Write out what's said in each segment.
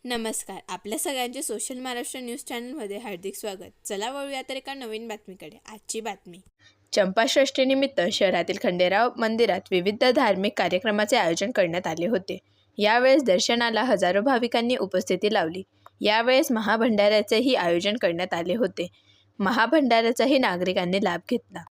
नमस्कार. आपल्या सगळ्यांचे सोशल महाराष्ट्र न्यूज चॅनलमध्ये हार्दिक स्वागत. चला वळूया तर एका नवीन बातमीकडे. आजची बातमी. चंपाषष्ठीनिमित्त शहरातील खंडेराव मंदिरात विविध धार्मिक कार्यक्रमाचे आयोजन करण्यात आले होते. यावेळेस दर्शनाला हजारो भाविकांनी उपस्थिती लावली. यावेळेस महाभंडाऱ्याचेही आयोजन करण्यात आले होते. महाभंडाऱ्याचाही नागरिकांनी लाभ घेतला.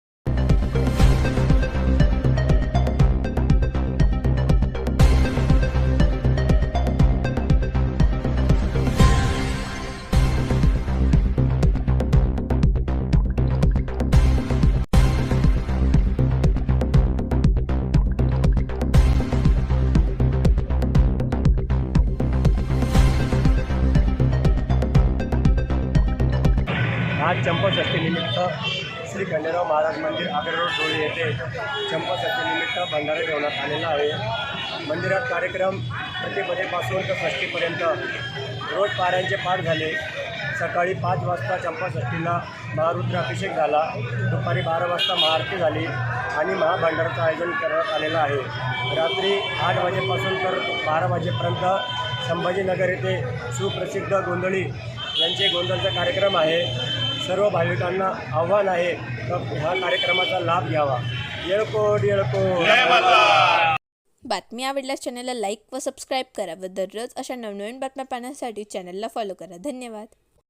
आज चंपाषष्ठीनिमित्त श्री खंडेराव महाराज मंदिर आगर रोड धुळे येथे चंपाषष्ठीनिमित्त भंडारा ठेवण्यात आलेला आहे. मंदिरात कार्यक्रम प्रतिपदेपासून तर षष्टीपर्यंत रोज पाऱ्यांचे पाठ झाले. सकाळी 5 वाजता चंपाषष्ठीला महारुद्राभिषेक झाला. दुपारी 12 वाजता महाआरती झाली आणि महाभंडाराचं आयोजन करण्यात आलेलं आहे. रात्री 8 वाजेपासून तर 12 वाजेपर्यंत संभाजीनगर येथे सुप्रसिद्ध गोंधळी यांचे गोंधळचा कार्यक्रम आहे. सर्व भाविकांना आव्हान आहे तर ह्या कार्यक्रमाचा लाभ घ्यावा. येळकोट येळकोट. बातमी आवडल्यास चॅनलला लाईक व सबस्क्राईब करा व दररोज अशा नवनवीन बातम्या पाहण्यासाठी चॅनलला फॉलो करा. धन्यवाद.